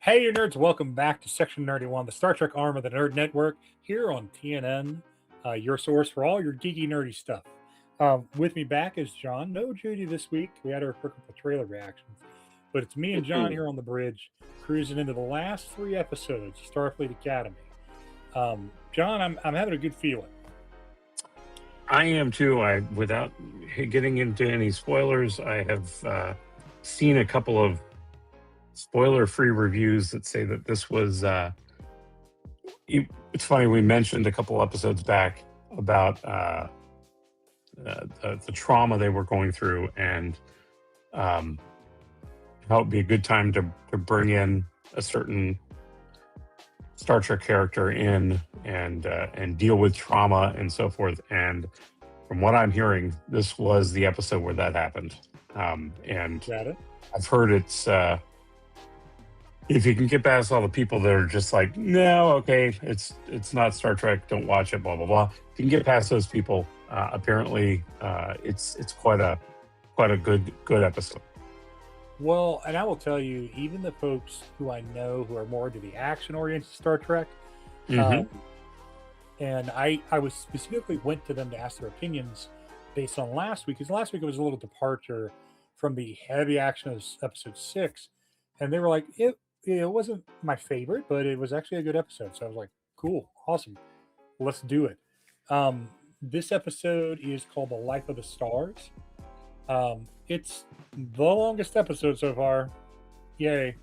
Hey, you nerds, welcome back to Section 91, the Star Trek arm of the Nerd Network, here on TNN, your source for all your geeky, nerdy stuff. With me back is John. No Judy this week. We had our couple trailer reactions. But it's me and John here on the bridge, cruising into the last 3 episodes of Starfleet Academy. John, I'm having a good feeling. I am too. Without getting into any spoilers, I have seen a couple of spoiler-free reviews that say that this was. It's funny, we mentioned a couple episodes back about the trauma they were going through, and how it'd be a good time to bring in a certain Star Trek character in and deal with trauma and so forth. And from what I'm hearing, this was the episode where that happened. And Got it? I've heard it's if you can get past all the people that are just like, no, okay, it's not Star Trek, don't watch it, blah blah blah. If you can get past those people, apparently it's quite a good episode. Well, and I will tell you, even the folks who I know who are more into the action-oriented Star Trek, Mm-hmm. and I was specifically went to them to ask their opinions based on last week, because last week it was a little departure from the heavy action of episode 6, and they were like, it wasn't my favorite, but it was actually a good episode. So I was like, cool, awesome, let's do it. This episode is called The Life of the Stars. It's the longest episode so far. Yay.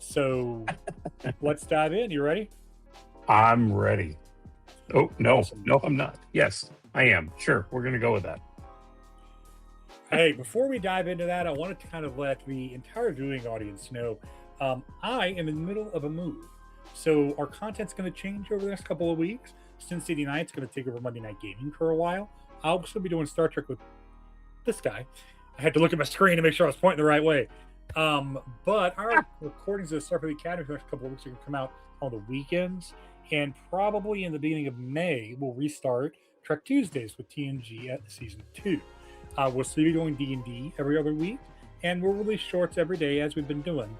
So let's dive in. You ready? I'm ready. Oh, no. Awesome. No, I'm not. Yes, I am. Sure, we're going to go with that. Hey, before we dive into that, I wanted to kind of let the entire viewing audience know I am in the middle of a move. So our content's going to change over the next couple of weeks. Sin City Night's going to take over Monday Night Gaming for a while. I'll still be doing Star Trek with this guy. I had to look at my screen to make sure I was pointing the right way. But our recordings of the Starfleet Academy for the next couple of weeks are going to come out on the weekends. And probably in the beginning of May, we'll restart Trek Tuesdays with TNG at Season 2. We'll still be doing D&D every other week, and we'll release shorts every day as we've been doing.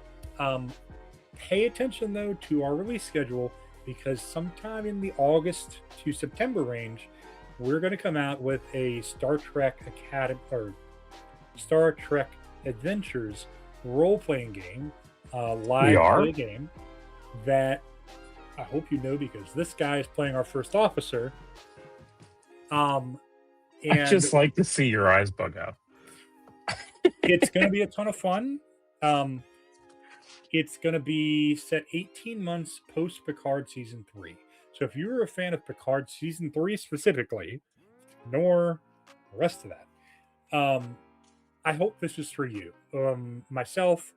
Pay attention, though, to our release schedule, because sometime in the August to September range, we're going to come out with a Star Trek Academy or Star Trek Adventures role-playing game, live play game that I hope you know, because this guy is playing our first officer. And I just like to see your eyes bug out. It's going to be a ton of fun. It's going to be set 18 months post Picard Season 3. So if you're a fan of Picard Season 3 specifically, ignore the rest of that. I hope this is for you. Myself,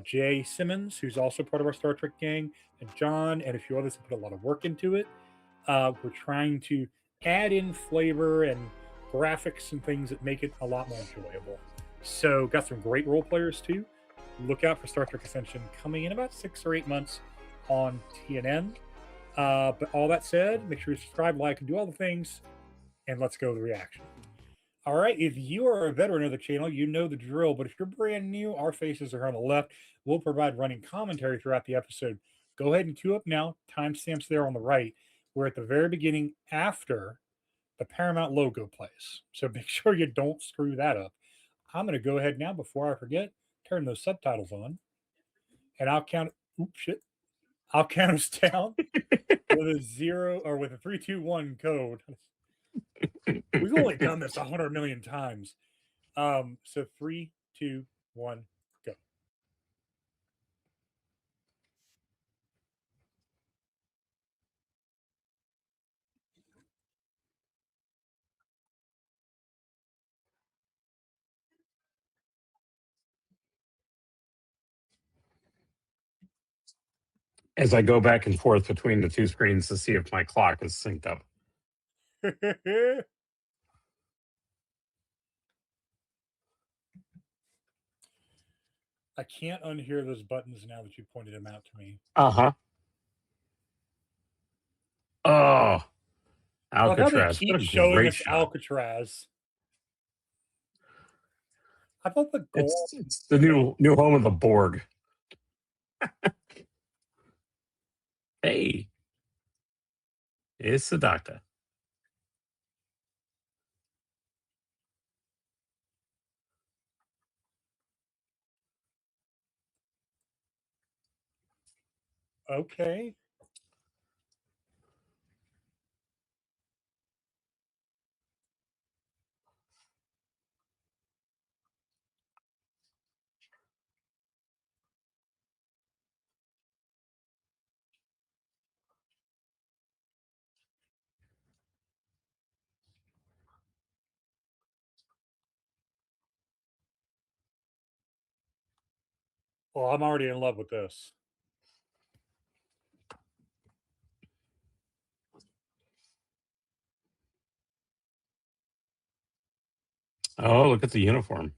Jay Simmons, who's also part of our Star Trek gang, and John, and a few others have put a lot of work into it. We're trying to add in flavor and graphics and things that make it a lot more enjoyable. So got some great role players too. Look out for Star Trek Ascension coming in about 6 or 8 months on TNN. But all that said, make sure you subscribe, like, and do all the things, and let's go to the reaction. All right, if you are a veteran of the channel, you know the drill. But if you're brand new, our faces are on the left. We'll provide running commentary throughout the episode. Go ahead and queue up now. Timestamps there on the right. We're at the very beginning after the Paramount logo plays. So make sure you don't screw that up. I'm going to go ahead now, before I forget, turn those subtitles on. And I'll count. Oops, shit. I'll count us down with a 0 or with a 3, 2, 1 code. We've only done this 100 million times. So 3, 2, 1, go. As I go back and forth between the two screens to see if my clock is synced up. I can't unhear those buttons now that you pointed them out to me. Uh-huh. Oh, Alcatraz. They keep What a showing great us shot. Alcatraz. I thought the goal. It's the new home of the Borg. Hey, it's the doctor. Okay. Well, I'm already in love with this. Oh, look at the uniform.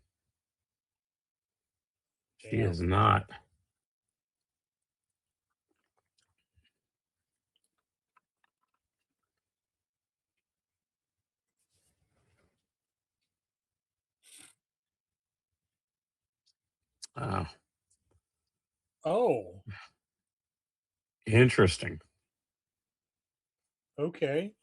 She Damn. is not. Oh, Oh, interesting. okay.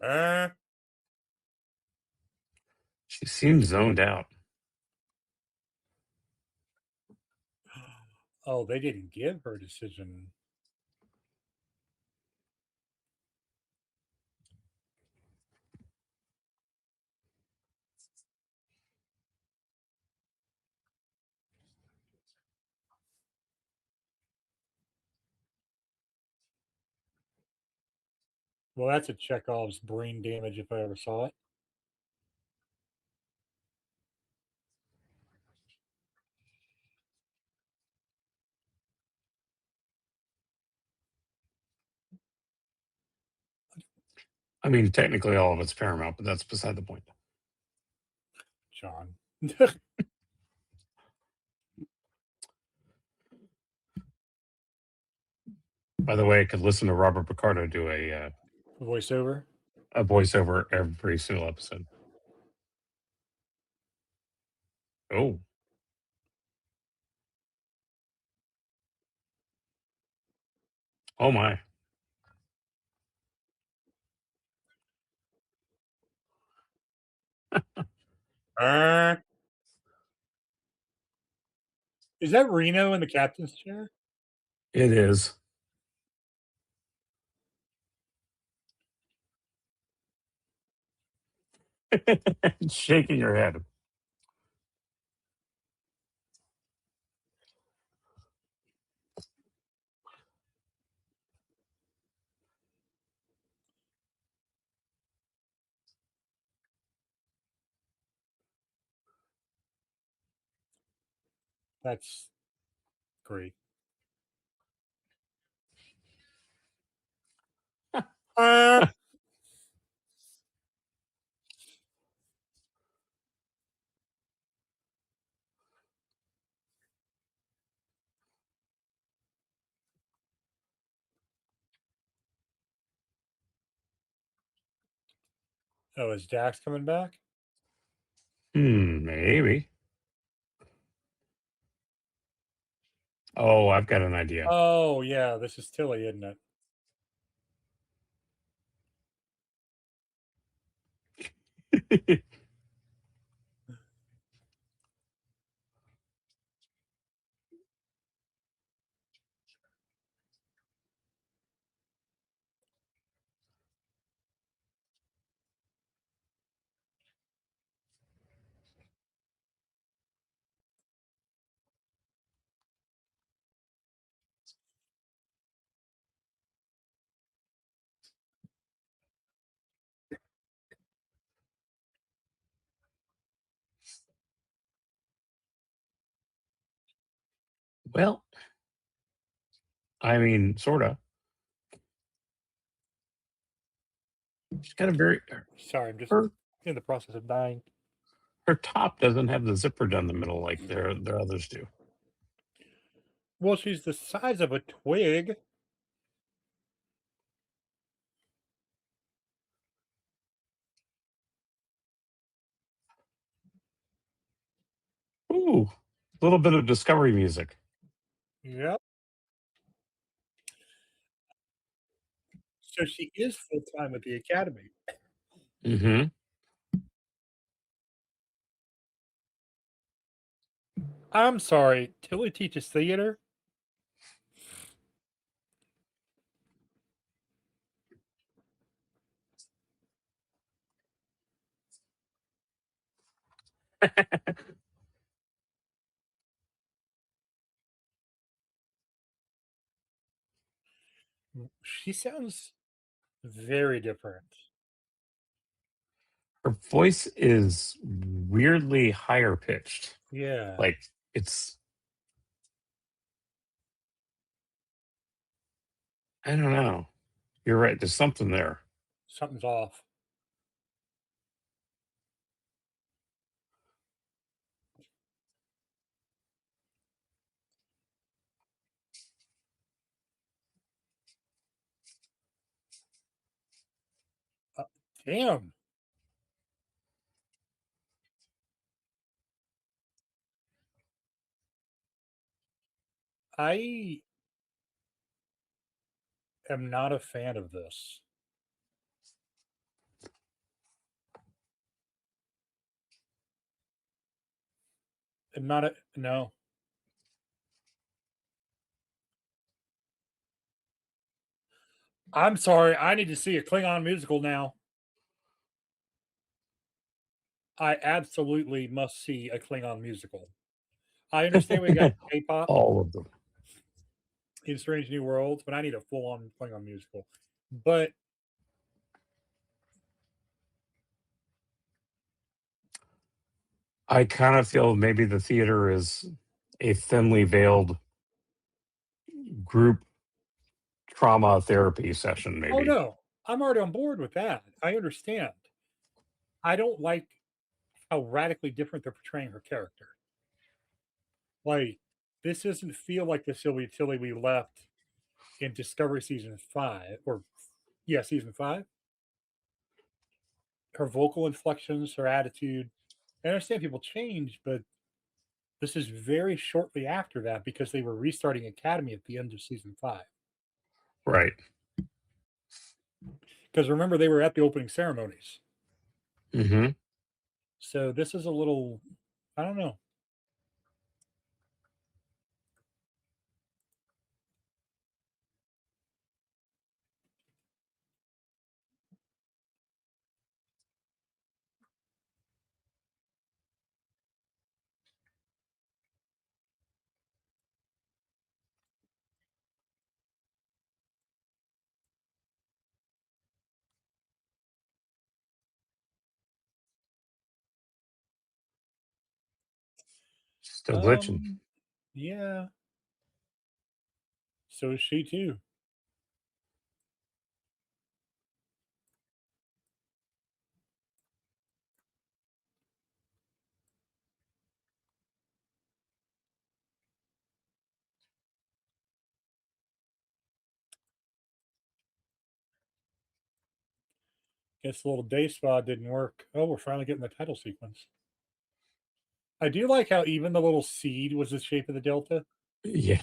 Uh, She seems zoned out. oh, they didn't give her a decision. Well, that's a Chekhov's brain damage if I ever saw it. I mean, technically, all of it's Paramount, but that's beside the point. John. By the way, I could listen to Robert Picardo do Voiceover. a voiceover every single episode. Oh, oh my! Uh, is that Reno in the captain's chair? It is. Shaking your head. That's great. Uh, oh, is Dax coming back? Maybe. Oh, I've got an idea. Oh, yeah, this is Tilly, isn't it? Well, I mean, sort of. She's got a very Sorry, I'm just her in the process of dying. her top doesn't have the zipper down the middle like their others do. Well, she's the size of a twig. Ooh, a little bit of Discovery music. Yep. So she is full time with the academy. Hmm. I'm sorry, Tilly teaches theater? She sounds very different. Her voice is weirdly higher pitched. Yeah, Like it's, I don't know. You're right. There's something there. something's off. Uh, Damn, I am not a fan of this. I'm not a no. I'm sorry, I need to see a Klingon musical now. I absolutely must see a Klingon musical. I understand we got K-pop All of them. in Strange New Worlds, but I need a full-on Klingon musical. But I kind of feel maybe the theater is a thinly veiled group trauma therapy session, oh maybe. no, I'm already on board with that. I understand. I don't like how radically different they're portraying her character. Like, this doesn't feel like the Sylvia Tilly we left in Discovery season 5 or yeah, season 5. Her vocal inflections, her attitude. I understand people change, but this is very shortly after that because they were restarting Academy at the end of season 5. Right. Because remember, they were at the opening ceremonies. Hmm. So this is a little, I don't know. Still glitching. Yeah. So is she too. Guess the little day spa didn't work. Oh, we're finally getting the title sequence. I do like how even the little seed was the shape of the delta. Yeah.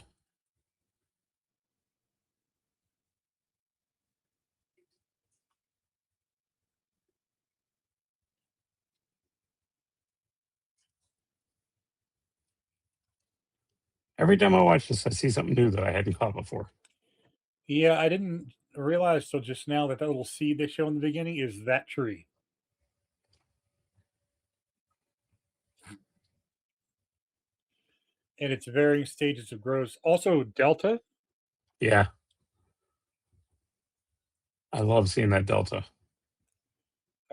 Every time I watch this, I see something new that I hadn't caught before. Yeah, I didn't realize till just now that that little seed they show in the beginning is that tree. And its varying stages of growth. Also, delta. Yeah. I love seeing that delta.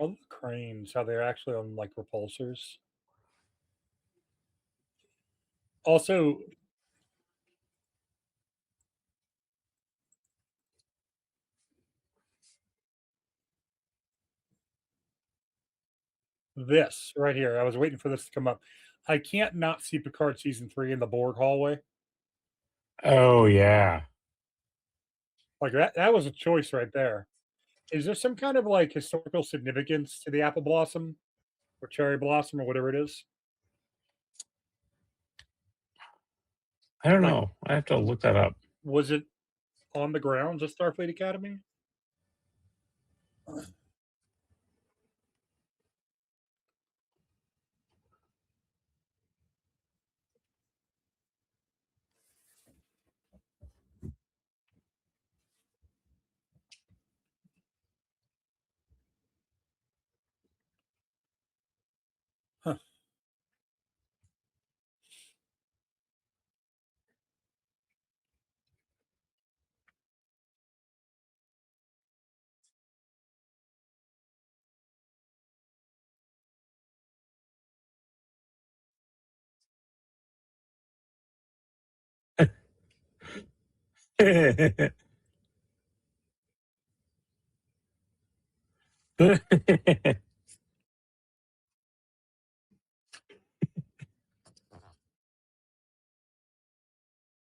I love cranes, how they're actually on like repulsors. Also, this right here. I was waiting for this to come up. I can't not see Picard season 3 in the Borg hallway. Oh yeah. Like that was a choice right there. Is there some kind of like historical significance to the apple blossom or cherry blossom or whatever it is? I don't Like, know. I have to look that up. was it on the grounds of Starfleet Academy? Huh.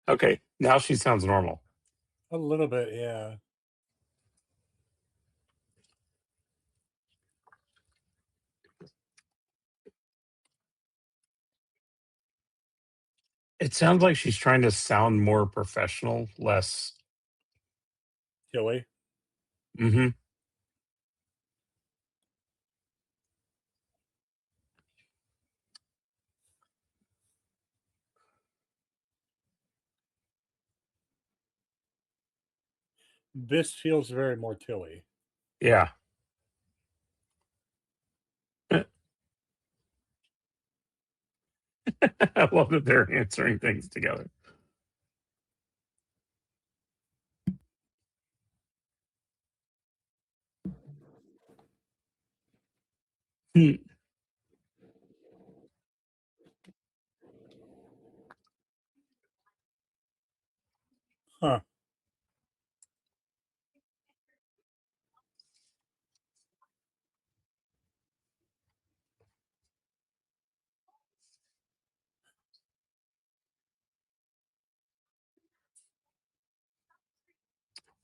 Okay, now she sounds normal. A little bit, yeah. It sounds like she's trying to sound more professional, less. Hilly. Hmm. This feels very more Tilly. Yeah. I love that they're answering things together. Hmm. Huh.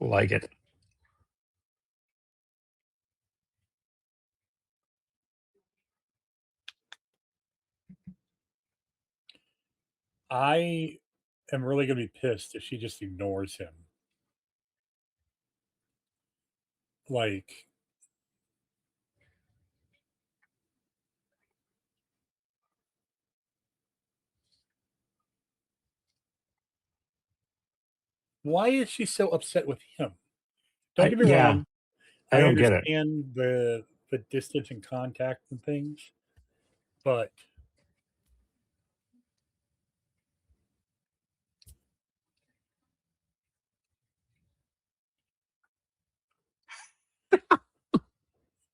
Like it. I am really gonna be pissed if she just ignores him. Like, why is she so upset with him? Don't I get me Yeah. wrong. I I don't get it. understand the distance and contact and things, but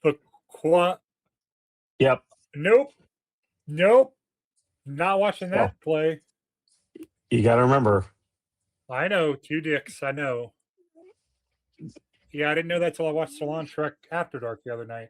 the qua Yep. nope, nope, not watching Well, that play. you got to remember. I know, 2 dicks, I know. Yeah, I didn't know that till I watched Salon Trek After Dark the other night.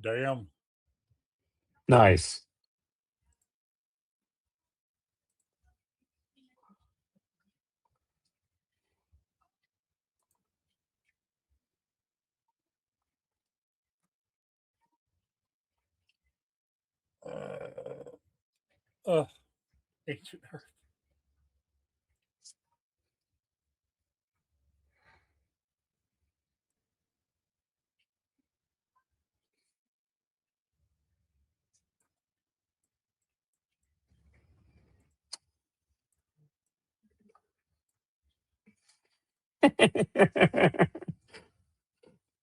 Damn. Nice. Ugh, ancient Earth.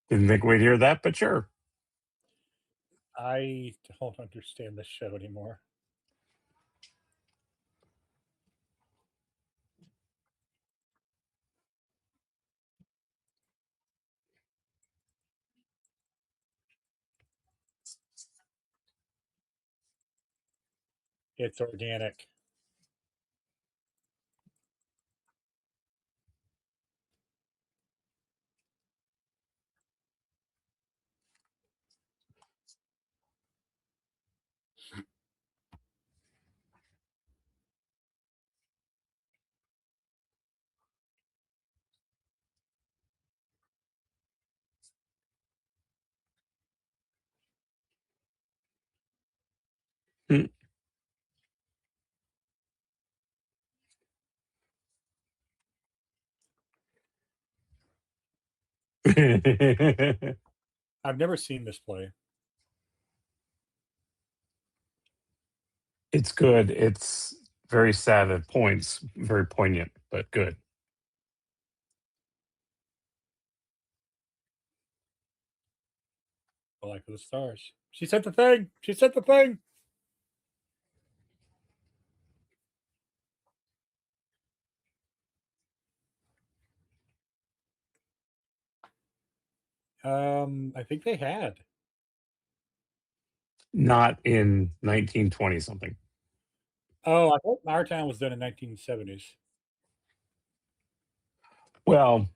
Didn't think we'd hear that, but sure. I don't understand this show anymore. It's organic. Hmm. I've never seen this play. It's good. It's very sad at points, very poignant, but good. A Life of the Stars. She said the thing. She said the thing. I think they had. Not in 1920 something. Oh, I thought Our Town was done in 1970s. Well,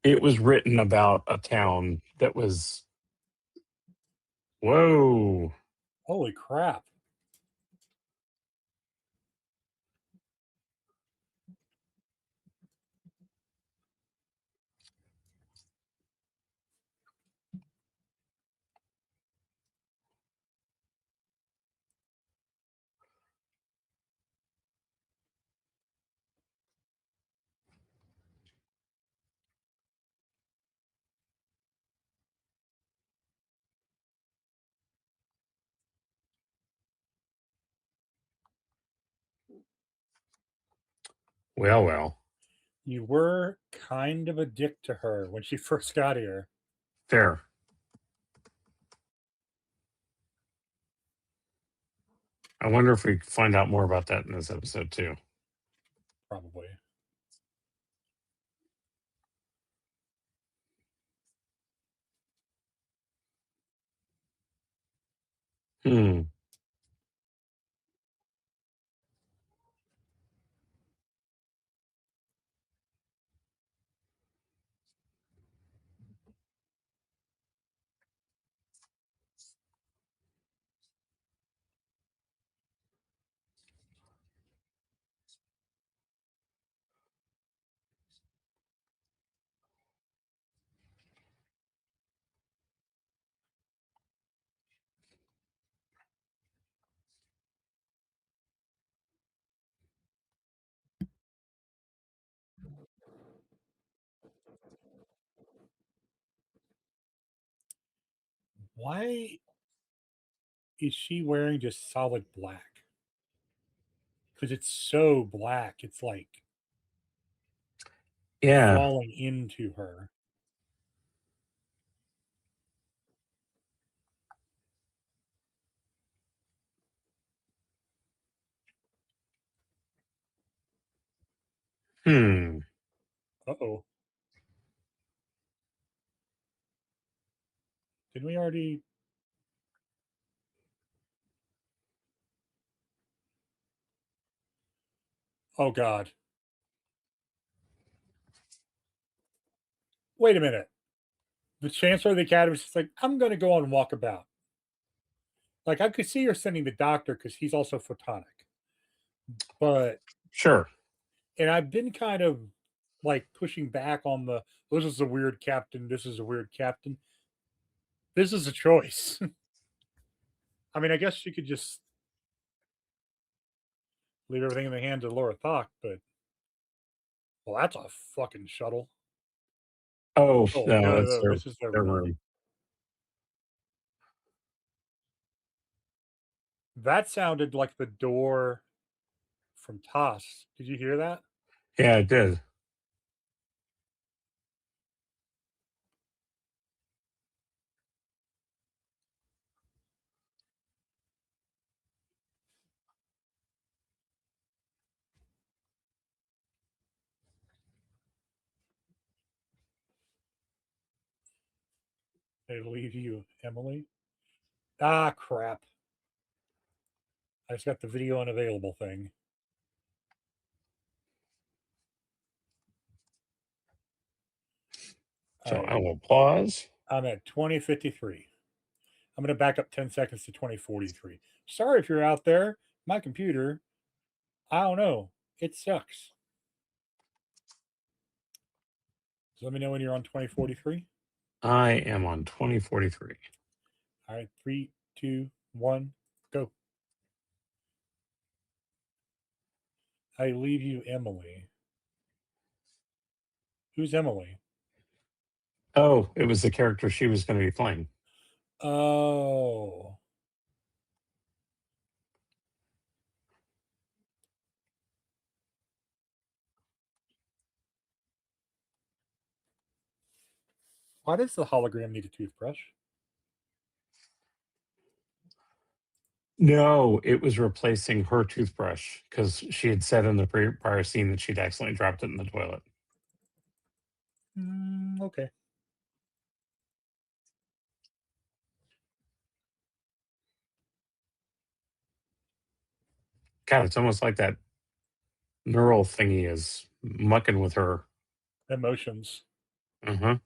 it was written about a town that was, whoa. Holy crap. Well, well, You were kind of a dick to her when she first got here, fair. I wonder if we find out more about that in this episode too. probably. Hmm. Why is she wearing just solid black? Because it's so black, it's like Yeah. falling into her. Hmm. Uh oh. Didn't we already? Oh God. Wait a minute. The Chancellor of the Academy is just like, I'm going to go on walkabout. Like, I could see her sending the doctor because he's also photonic. But, Sure. and I've been kind of like pushing back on the, this is a weird captain. This is a weird captain. This is a choice. I mean, I guess she could just leave everything in the hands of Laura Thock, but, well, that's a fucking shuttle. Oh Oh, no, no, no, it's no. This is their their room. room. That sounded like the door from Toss. Did you hear that? Yeah, it did. They leave you, Emily. Ah, crap. I just got the video unavailable thing. So All right. I will pause. I'm at 2053. I'm going to back up 10 seconds to 2043. Sorry if you're out there. My computer, I don't know. It sucks. So let me know when you're on 2043. I am on 2043. All right. 3, 2, 1, go. I leave you Emily. Who's Emily? Oh, it was the character she was going to be playing. Oh. Why does the hologram need a toothbrush? No, it was replacing her toothbrush because she had said in the prior scene that she'd accidentally dropped it in the toilet. Okay. God, it's almost like that neural thingy is mucking with her. Emotions. Uh-huh.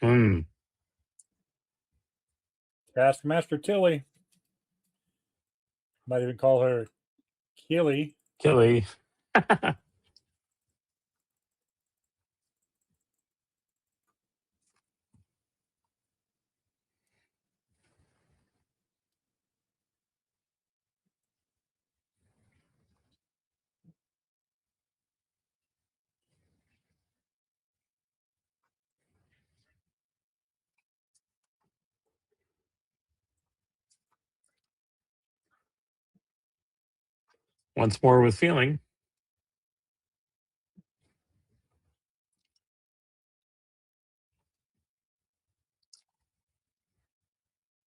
Hmm. Taskmaster Tilly. Might even call her Keely. Killy. Once more with feeling.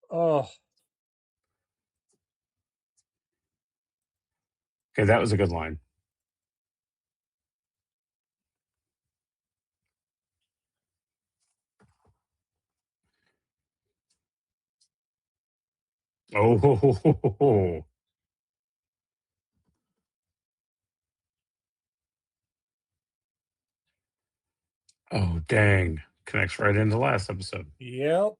Oh, Okay, that was a good line. Oh, ho, ho, ho, ho, ho. Oh, dang. Connects right into last episode. yep.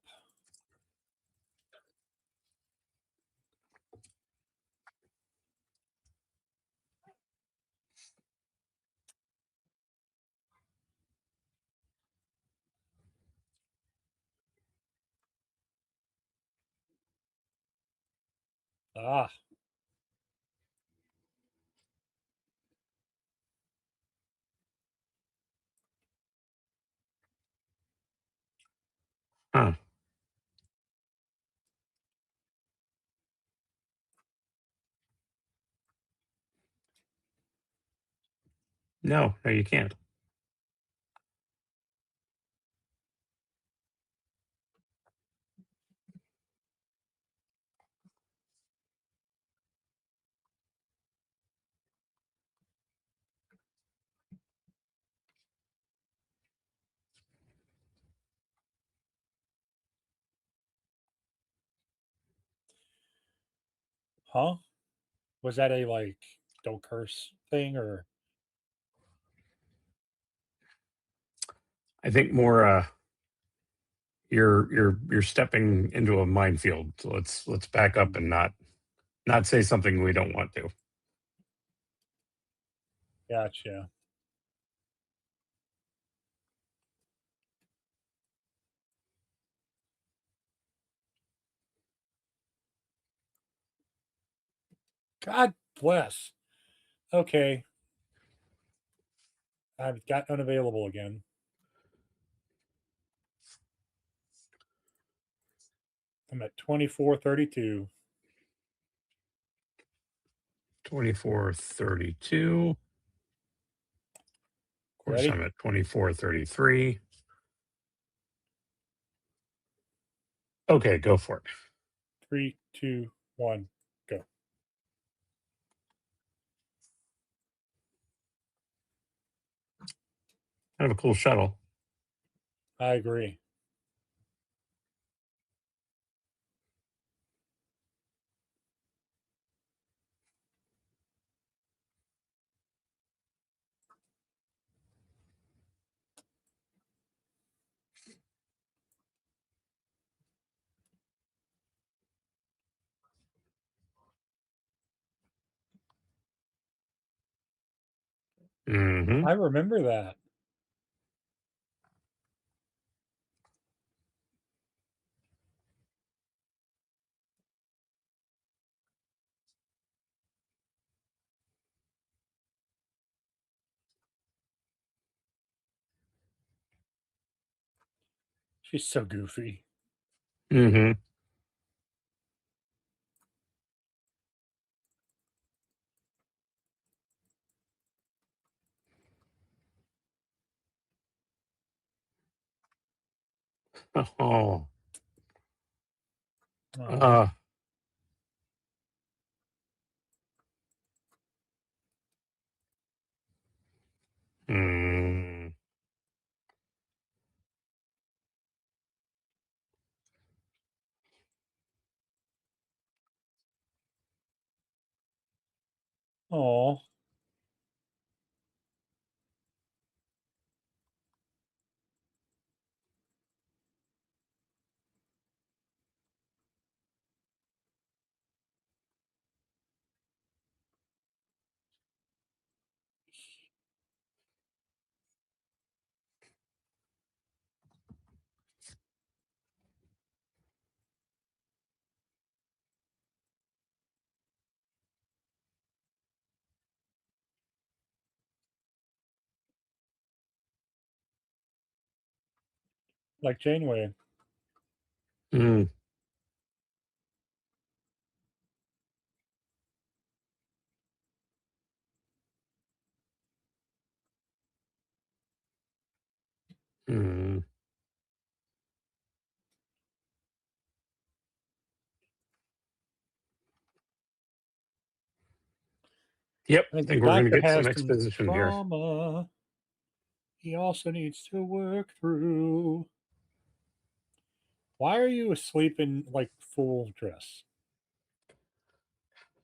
Ah, Huh. No, no, you can't. huh? Was that a like don't curse thing or I think more you're stepping into a minefield. So let's back up and not say something we don't want to. gotcha? God bless. Okay, I've got unavailable again. I'm at 2432. 2432. Of course, Ready? I'm at 2433. Okay, go for it. Three, two, one, go. Kind of a cool shuttle. I agree. Hmm. I remember that. She's so goofy. Hmm. Oh. Oh, Uh, mm. oh, like Janeway. Mm. Mm. Yep, I I think the think we're going to doctor get some has some exposition here. trauma. He also needs to work through. Why are you asleep in like full dress?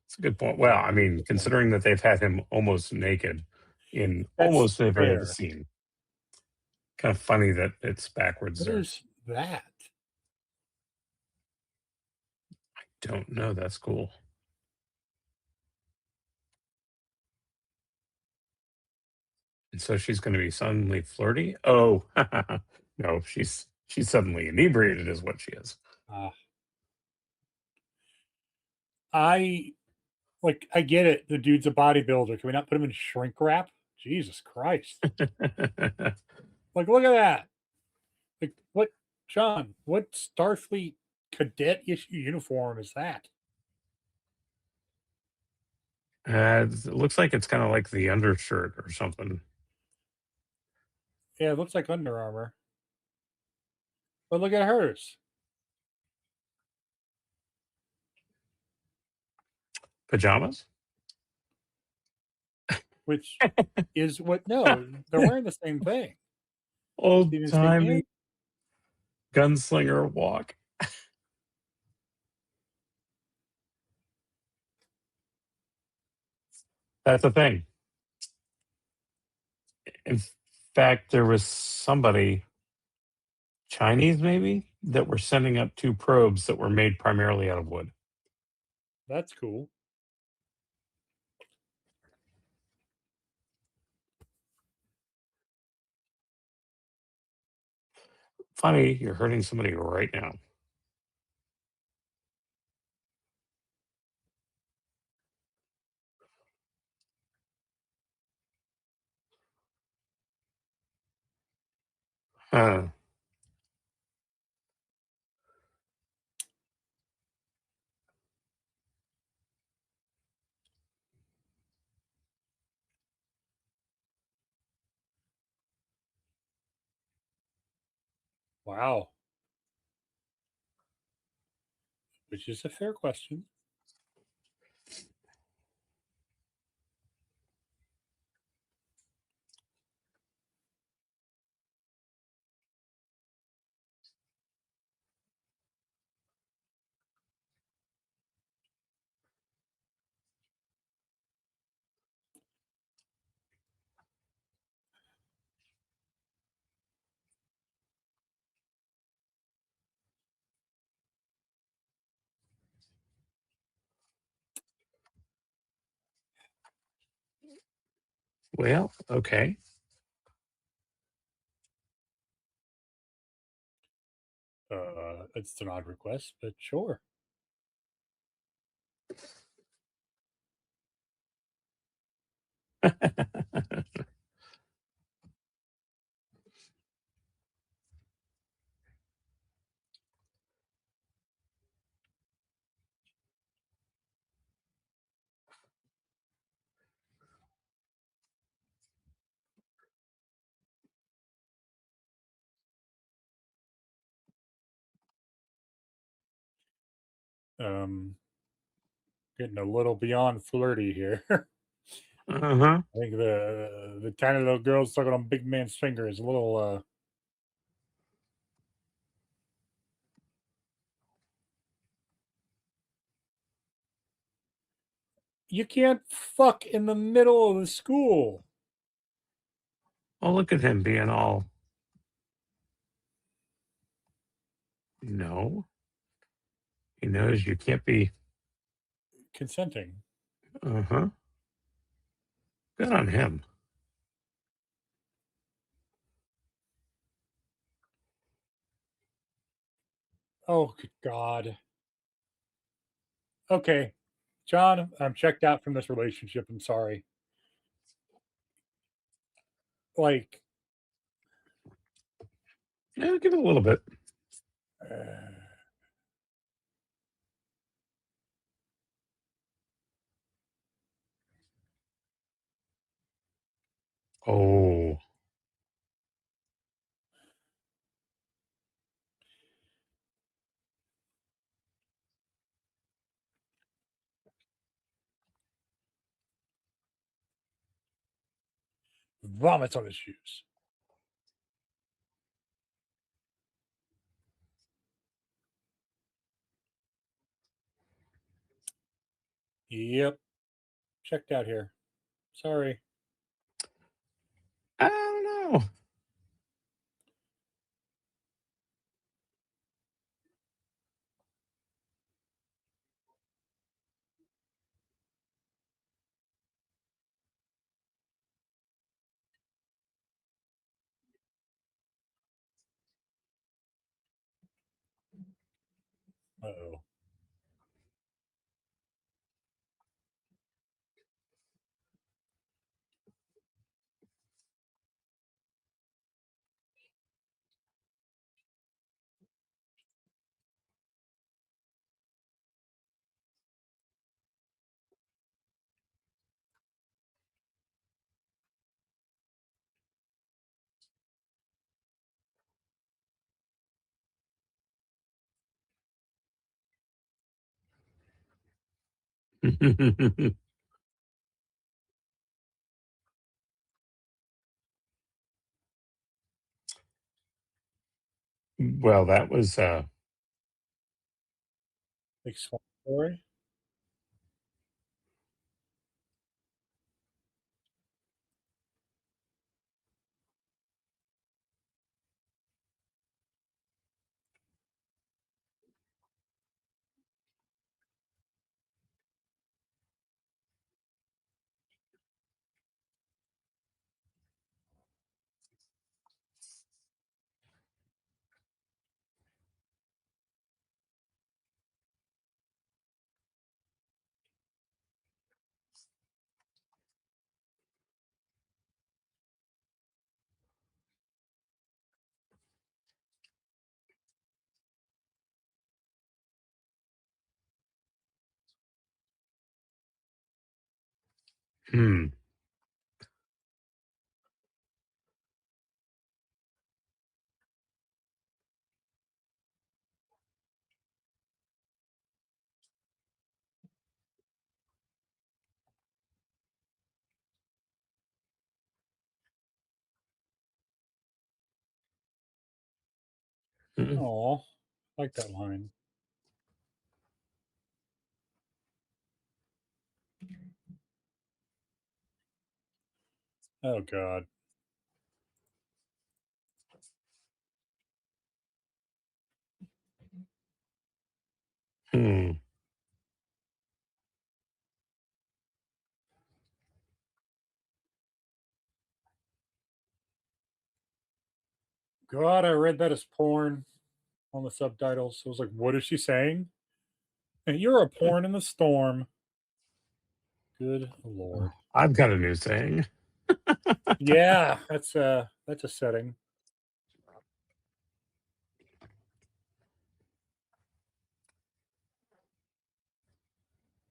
It's a good point. Oh, Well, I here's mean, the point. considering that they've had him almost naked in That's almost every other fair. scene, kind of funny that it's backwards What there. is that? Don't know. That's cool. And so she's going to be suddenly flirty. Oh, no, she's suddenly inebriated, is what she is. Uh, I I get it. The dude's a bodybuilder. Can we not put him in shrink wrap? Jesus Christ! Like, look at that. Like, what, John? What Starfleet cadet issue uniform is that? It looks like it's kind of like the undershirt or something. Yeah, it looks like Under Armour. But look at hers, Pajamas? which is what? No, they're wearing the same thing. Old Steven saying, timey "Yeah, gunslinger walk. That's the thing. In fact, there was somebody, Chinese maybe, that were sending up two probes that were made primarily out of wood. that's cool." Funny, you're hurting somebody right now. Huh. Wow. which is a fair question. Well, okay. It's an odd request, but sure. Um, Getting a little beyond flirty here. Uh-huh. I think the tiny little girl sucking on big man's finger is a little. You can't fuck in the middle of the school. Oh, look at him being all, no. He knows you can't be. Consenting. Uh-huh. Good on him. Oh, good God. Okay, John, I'm checked out from this relationship. I'm sorry. Like, Yeah, give it a little bit. uh, Oh. vomits on his shoes. Yep, checked out here. Sorry. I don't know. Uh-oh. Well, that was Explanatory. hmm. Mm. Oh, I like that line. Oh God. Hmm. God, I read that as porn on the subtitles. So I was like, what is she saying? And you're a porn in the storm. Good Lord. I've got a new saying. Yeah, that's a setting.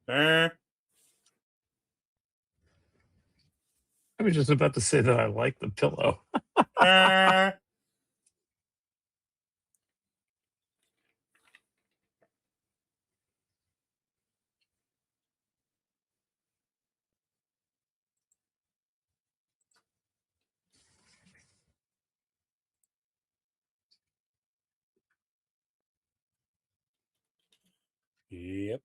Eh, I was just about to say that I like the pillow. eh. Yep.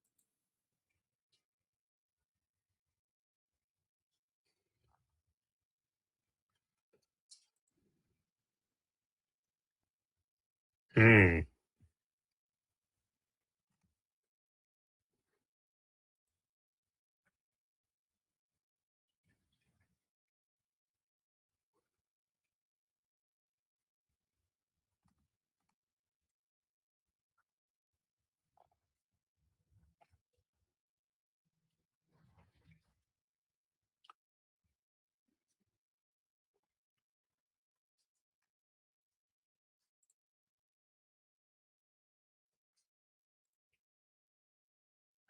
Hmm.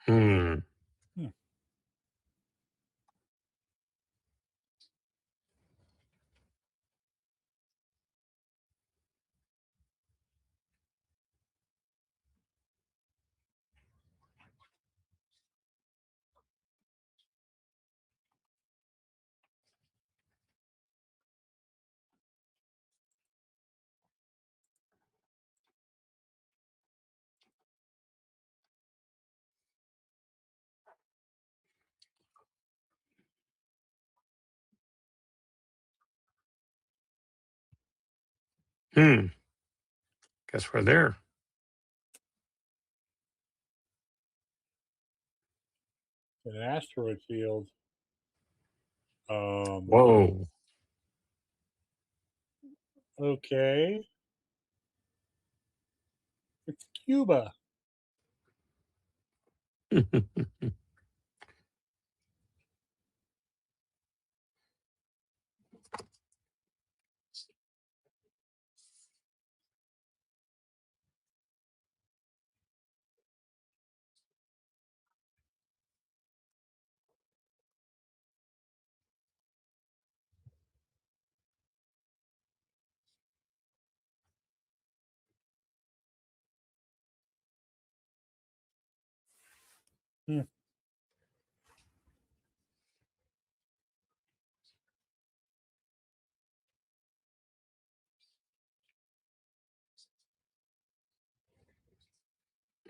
Hmm. Hmm. Hmm. Guess we're there. An asteroid field. Um, Whoa. okay. It's Cuba. Hmm.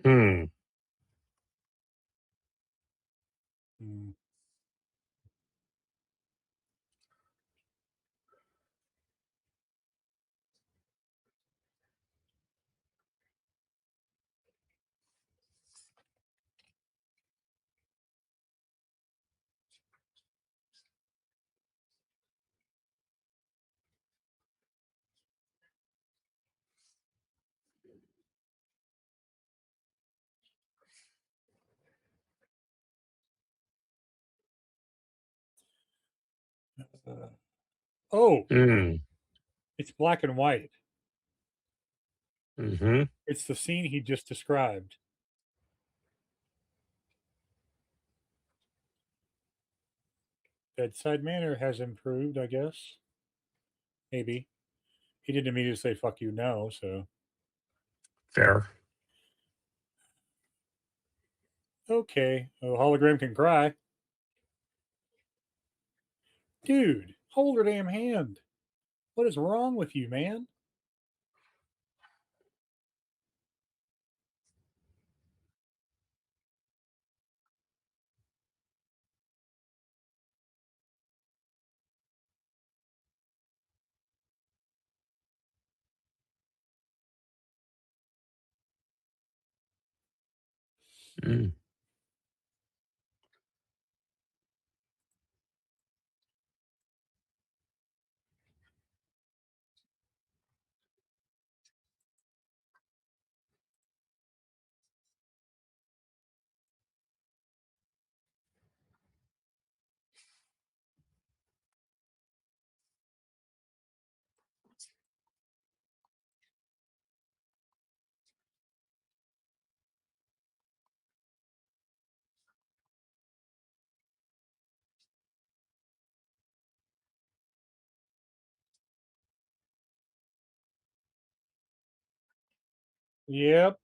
Hmm. Hmm. Oh, Hmm. it's black and white. Mm-hmm. It's the scene he just described. Bedside manner has improved, I guess. Maybe. He didn't immediately say fuck you no, so Fair. okay. A hologram can cry. Dude, hold her damn hand. What is wrong with you, man? Mm. Yep.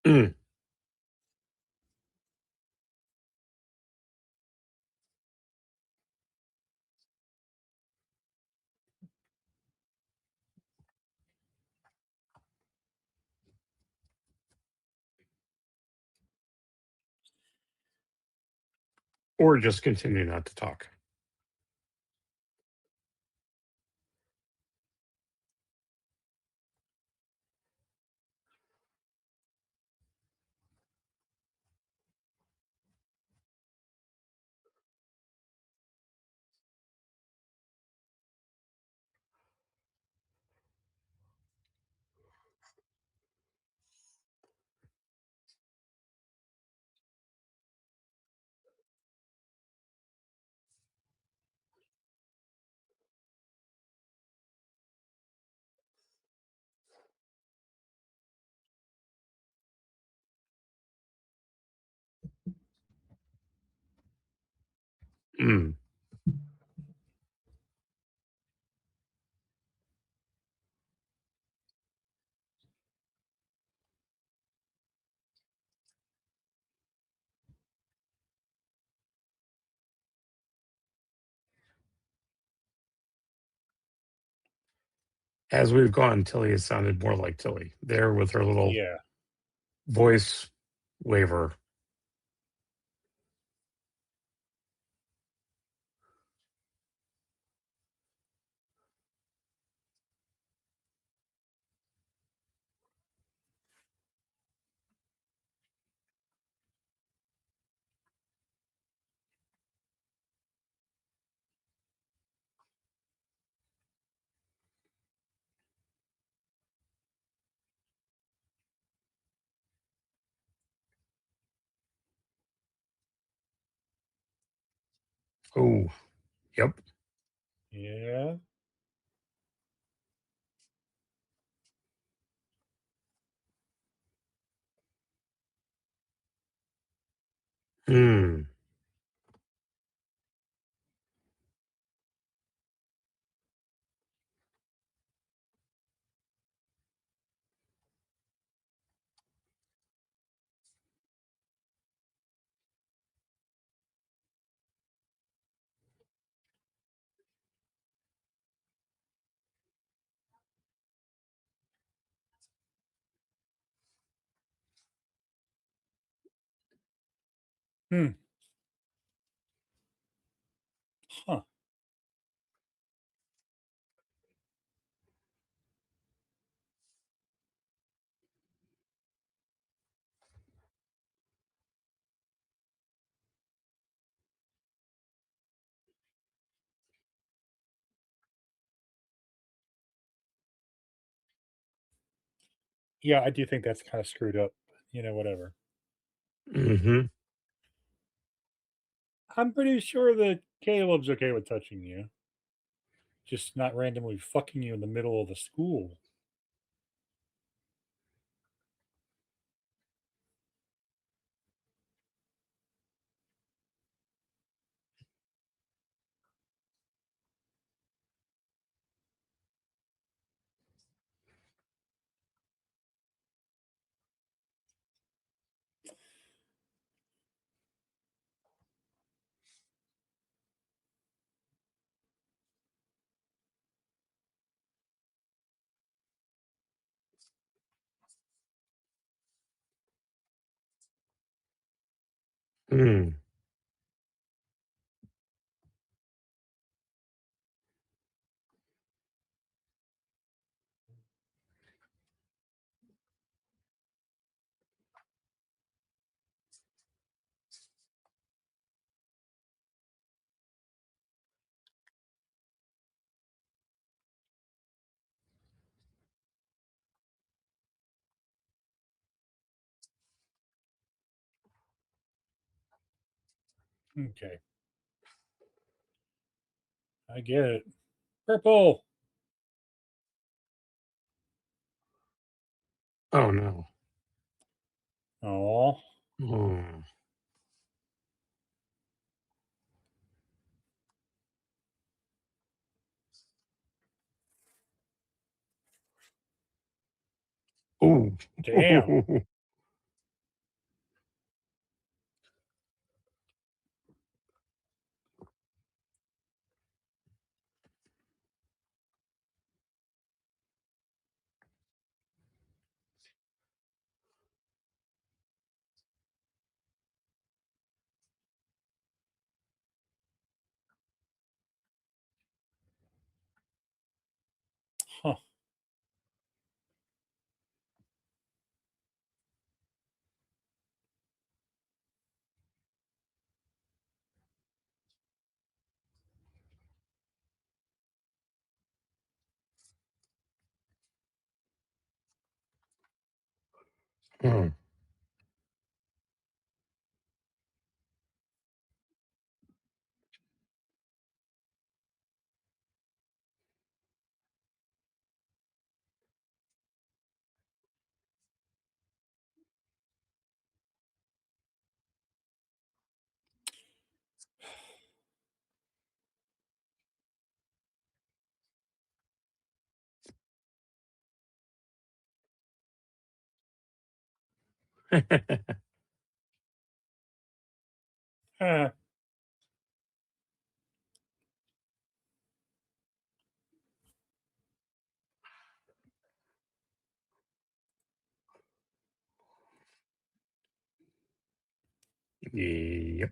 Mm. Or just continue not to talk. Mm. As we've gone, Tilly has sounded more like Tilly there with her little Yeah. voice waver. Oh, yep. Yeah. Mm. Hmm. Huh. Yeah, I do think that's kind of screwed up. Whatever. Hmm. I'm pretty sure that Caleb's okay with touching you, just not randomly fucking you in the middle of the school. Mm. Okay, I get it. Purple. Oh no. Oh, Oh. Ooh. damn. Huh. Hmm. Huh. Yep.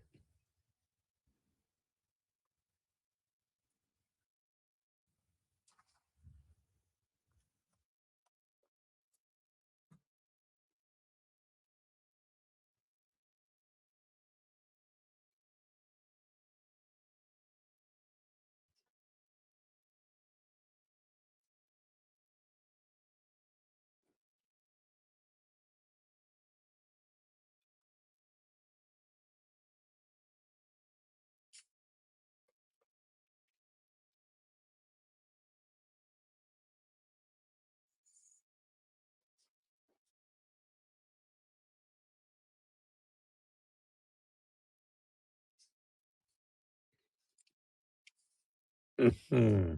Hmm.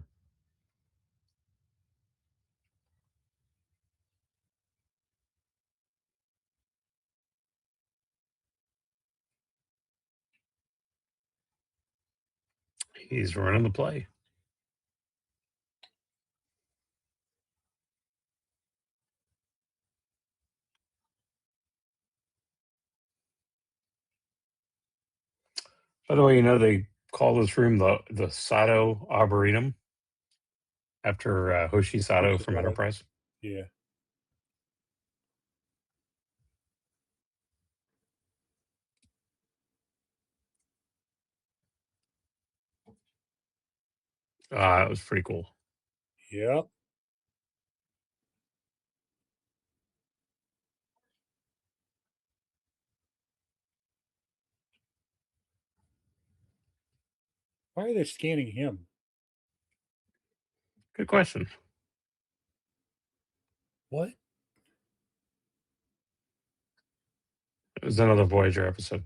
He's running the play. By the way, they call this room the Sato Arboretum after Hoshi Sato Looks from like, Enterprise. yeah. It was pretty cool. Yep. Why are they scanning him? Good question. What? It was another Voyager episode.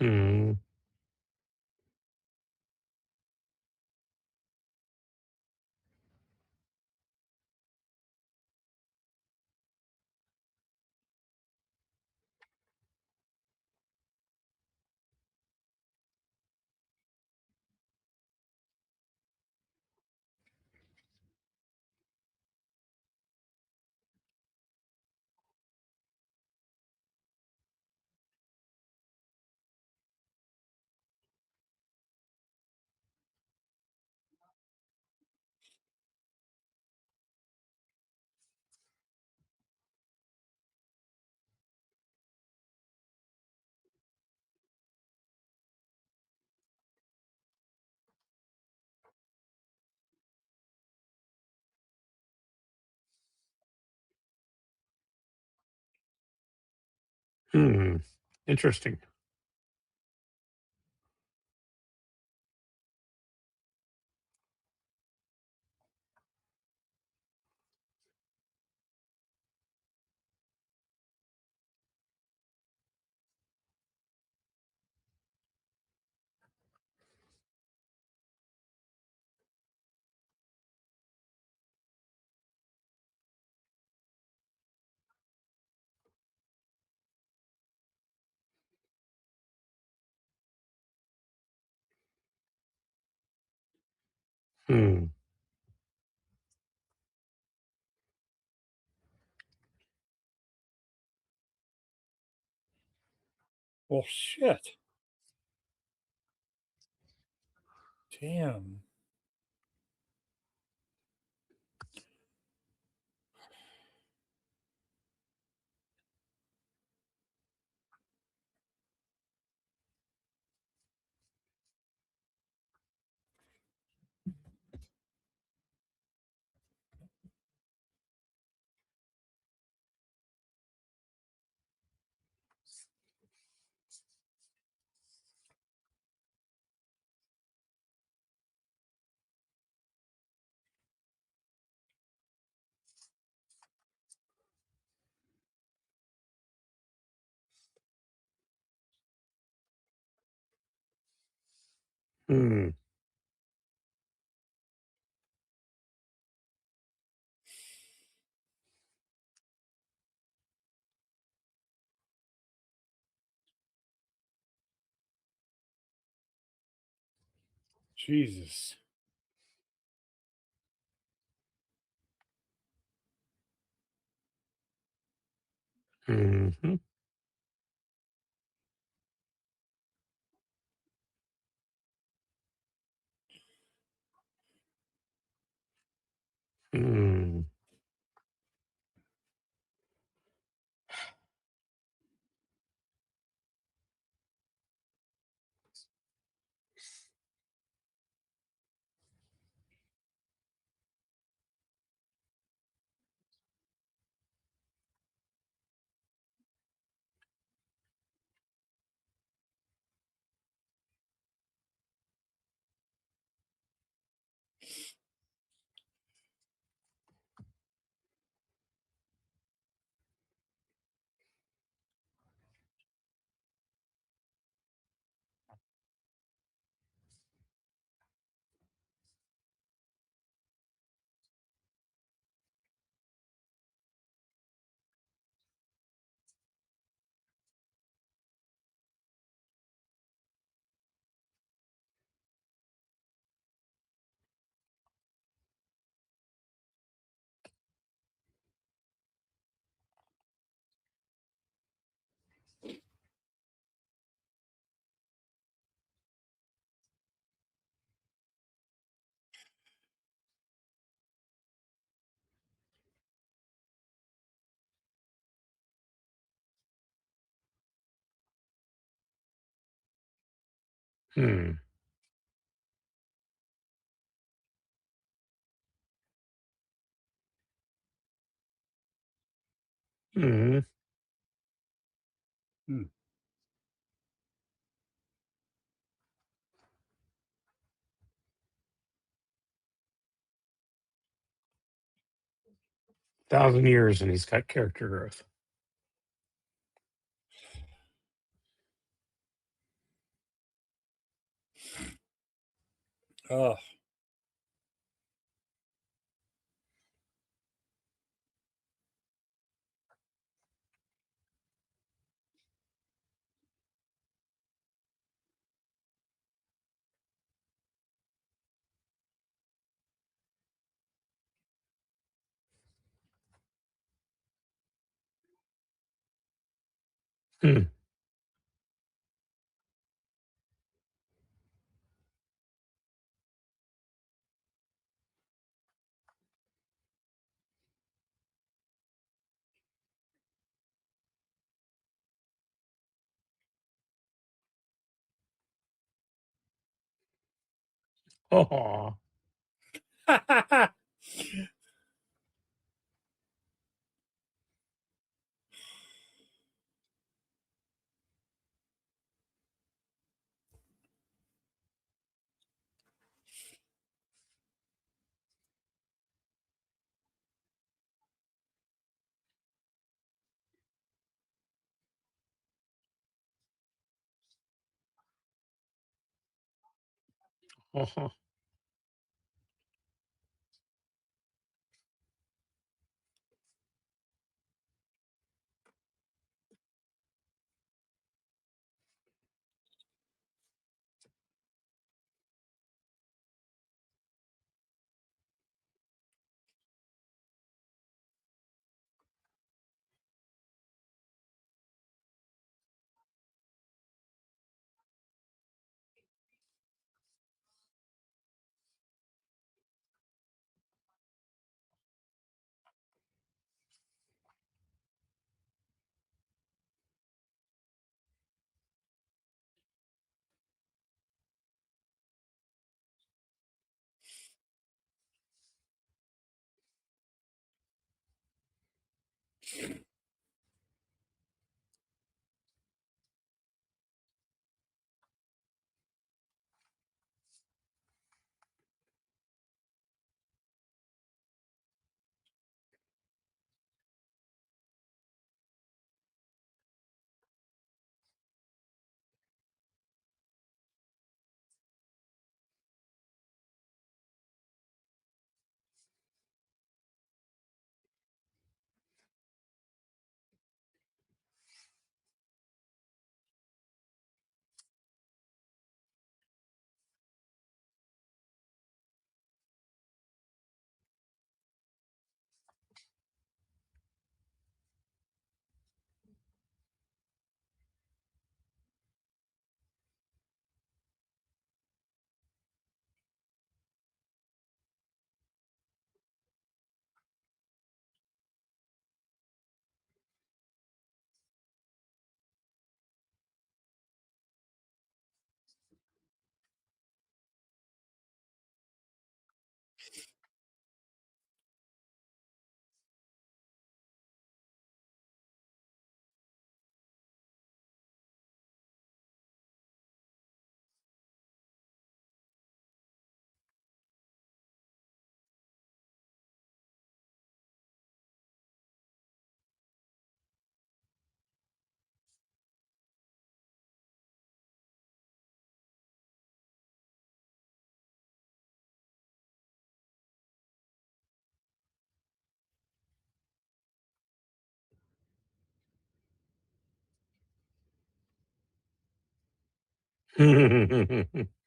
Hmm. Interesting. Hmm. Well, shit. Damn. Hmm. Jesus. Hmm. Hmm. 嗯 mm. Hmm. 1,000 years and he's got character growth. Oh, Hmm. Oh, Uh-huh. That'd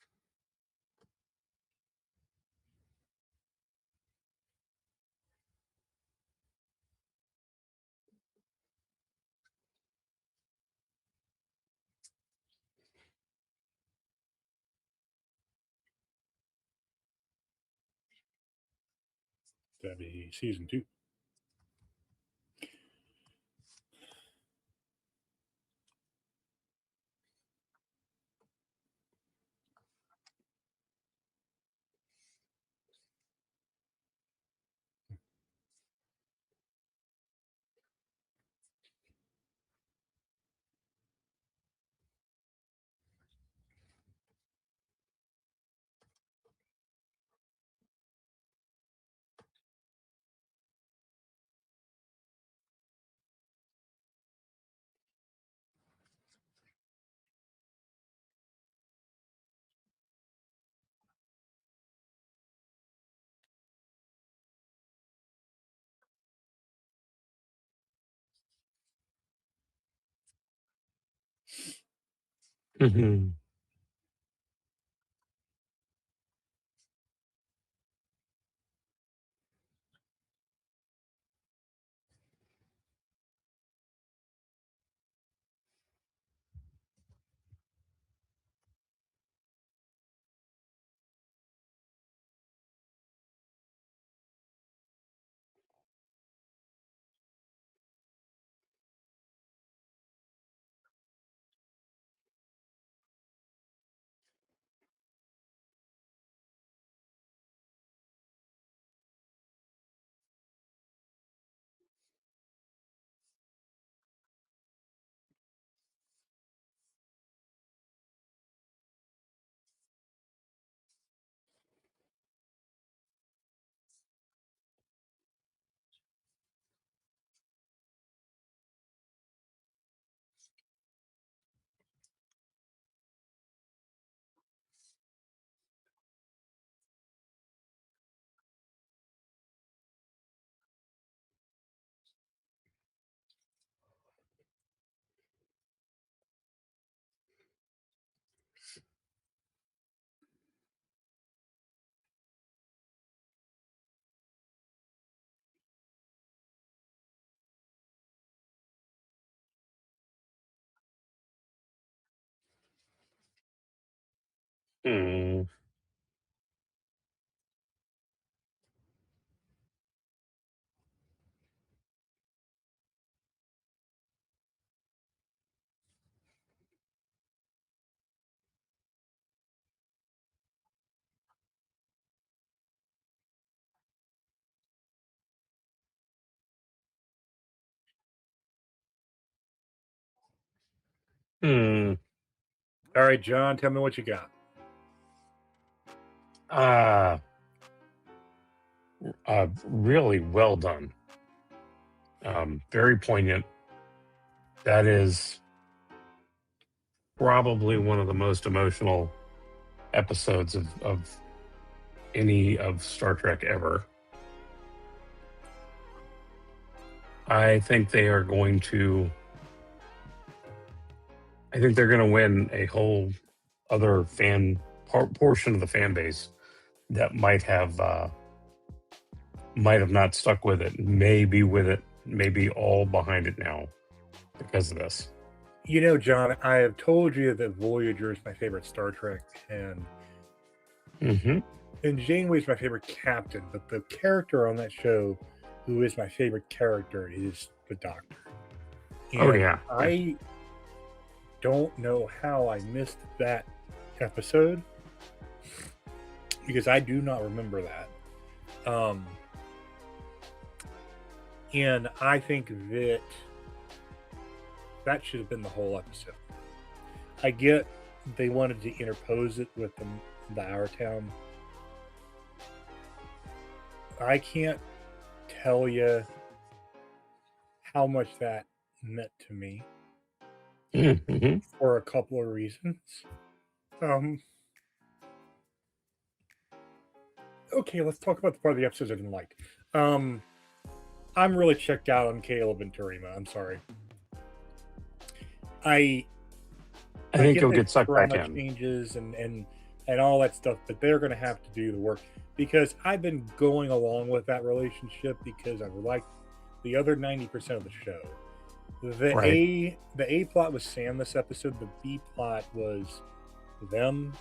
be season two. Mhm. Mm, mm, All right, John, tell me what you got. uh, really well done. Very poignant. That is probably one of the most emotional episodes of any of Star Trek ever. I think they are going to. I think they're going to win a whole other portion of the fan base that might have not stuck with it, may be with it, may be all behind it now because of this. You know, John, I have told you that Voyager is my favorite Star Trek, and Hmm. Janeway is my favorite captain. But the character on that show, who is my favorite character, is the Doctor. Oh And yeah, yeah. I don't know how I missed that episode because I do not remember that. And I think that that should have been the whole episode. I get they wanted to interpose it with the Our Town. I can't tell you how much that meant to me Hmm. for a couple of reasons. Um, okay, let's talk about the part of the episodes I didn't like. Um, I'm really checked out on Caleb and Tarima. I'm sorry. I I I think get he'll the get sucked back drama in. changes and all that stuff, but they're going to have to do the work because I've been going along with that relationship because I liked the other 90% of the show. Right. The A plot was Sam this episode. The B plot was them,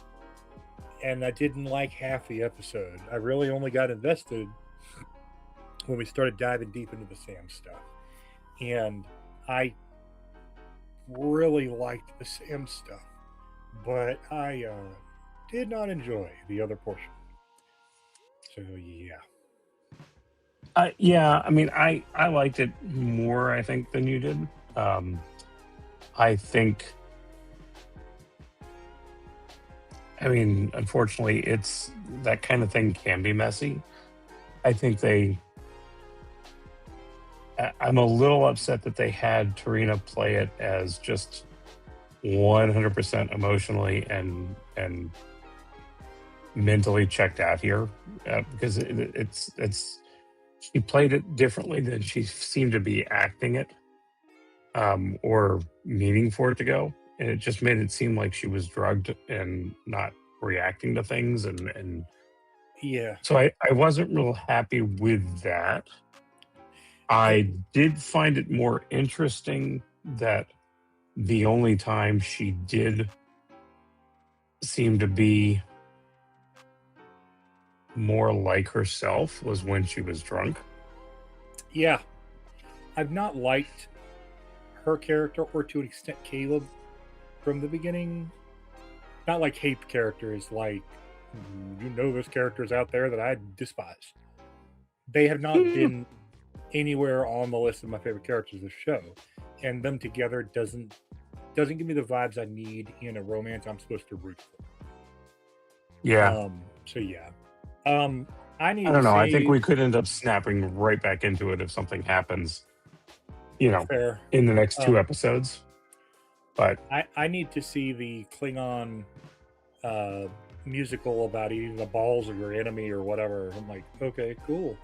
and I didn't like half the episode. I really only got invested when we started diving deep into the Sam stuff, and I really liked the Sam stuff, but I did not enjoy the other portion. So yeah, Yeah, I mean, I liked it more, I think, than you did. Um, I think, I mean, unfortunately, it's that kind of thing can be messy. I think I'm a little upset that they had Tarina play it as just 100% emotionally and mentally checked out here, because it's she played it differently than she seemed to be acting it, or meaning for it to go, and it just made it seem like she was drugged and not reacting to things, and yeah. so I wasn't real happy with that. I, I did find it more interesting that the only time she did seem to be more like herself was when she was drunk. yeah, I've not liked her character or to an extent Caleb from the beginning. Not like hate characters, like there's characters out there that I despise. They have not Hmm. been anywhere on the list of my favorite characters of the show, and them together doesn't give me the vibes I need in a romance I'm supposed to root for. Yeah, So yeah, um, I I need to don't know. I think say we could end up snapping right back into it if something happens, you know, fair. in the next two Um, episodes. But I need to see the Klingon uh, musical about eating the balls of your enemy or whatever. I'm like, okay, cool.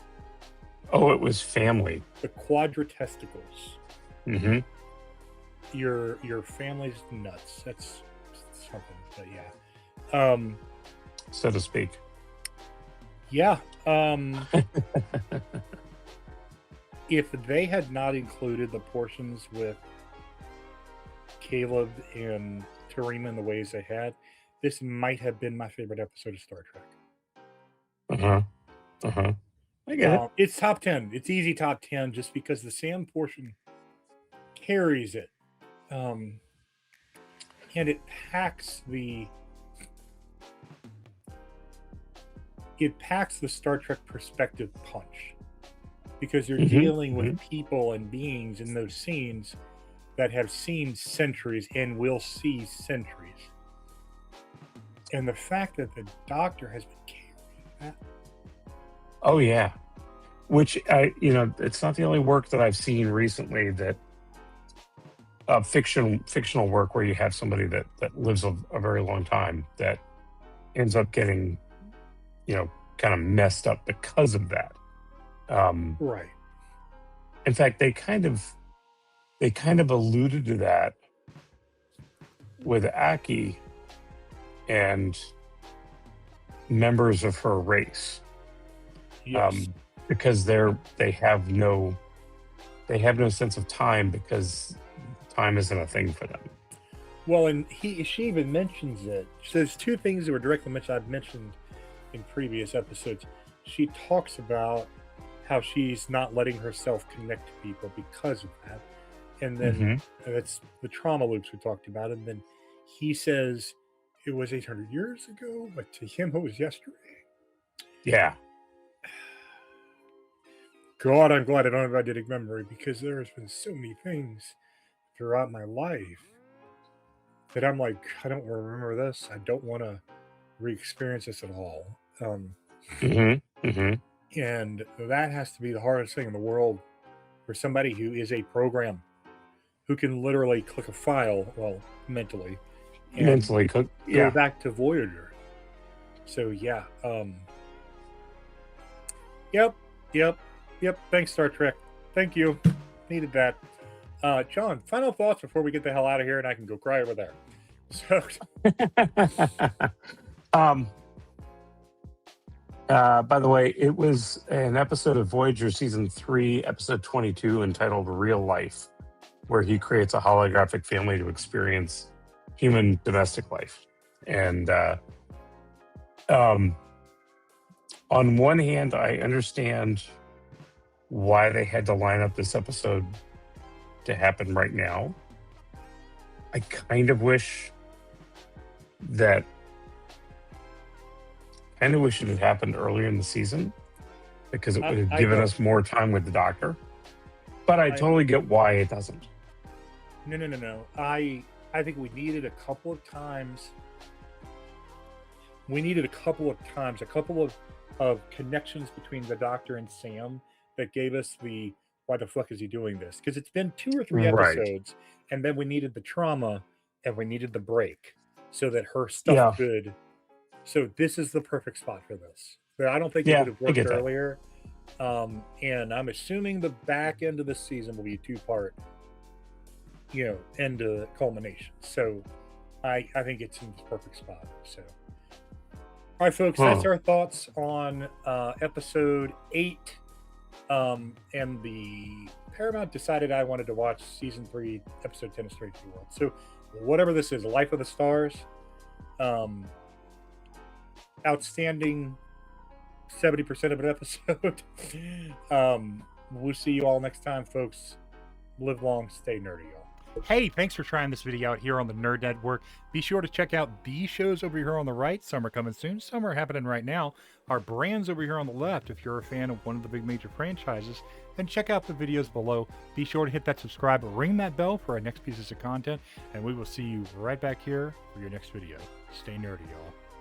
oh, it was family. The quadratesticles. Hmm. Your family's nuts. That's something. But yeah. So to speak. Yeah. If they had not included the portions with Caleb and Tarim in the ways they had, this might have been my favorite episode of Star Trek. Uh-huh. Uh-huh. I get it. It's top 10. It's easy top 10 just because the Sam portion carries it. And it packs the Star Trek perspective punch, because you're dealing with people and beings in those scenes that have seen centuries and will see centuries. And the fact that the Doctor has been carrying that. Oh yeah. Which it's not the only work that I've seen recently that fictional work where you have somebody that lives a very long time that ends up getting, kind of messed up because of that. Right. In fact, they kind of alluded to that with Aki and members of her race. Yes. Because they have no sense of time, because time isn't a thing for them. Well, and she even mentions it. So there's two things that were directly mentioned. I've mentioned in previous episodes. She talks about how she's not letting herself connect to people because of that, and then that's the trauma loops we talked about. And then he says it was 800 years ago, but to him it was yesterday. Yeah. God, I'm glad I don't have eidetic memory, because there has been so many things throughout my life that I'm like, I don't remember this. I don't want to re-experience this at all. And that has to be the hardest thing in the world for somebody who is a program, who can literally click a file, well, mentally, and go back to Voyager. So yeah, Yep. Thanks, Star Trek. Thank you. Needed that. John, final thoughts before we get the hell out of here and I can go cry over there. So, by the way, it was an episode of Voyager season 3, episode 22, entitled "Real Life," where he creates a holographic family to experience human domestic life. And on one hand, I understand why they had to line up this episode to happen right now. I kind of wish it had happened earlier in the season, because it would have given us more time with the Doctor. But I totally get why it doesn't. No. I think we needed a couple of times. A couple of connections between the Doctor and Sam that gave us the why the fuck is he doing this? Because it's been 2 or 3 episodes, and then we needed the trauma and we needed the break so that her stuff could. So this is the perfect spot for this. But I don't think it would have worked earlier. And I'm assuming the back end of the season will be a 2-part, end to culmination. So I think it's in the perfect spot. So, all right, folks, that's our thoughts on episode 8. And the Paramount decided I wanted to watch season 3, episode 10 of Strange New World. So whatever this is, Life of the Stars, outstanding 70% of an episode. We'll see you all next time, folks. Live long, stay nerdy, y'all. Hey, thanks for trying this video out here on the Nerd Network. Be sure to check out these shows over here on the right. Some are coming soon. Some are happening right now. Our brands over here on the left, if you're a fan of one of the big major franchises. And check out the videos below. Be sure to hit that subscribe, ring that bell for our next pieces of content. And we will see you right back here for your next video. Stay nerdy, y'all.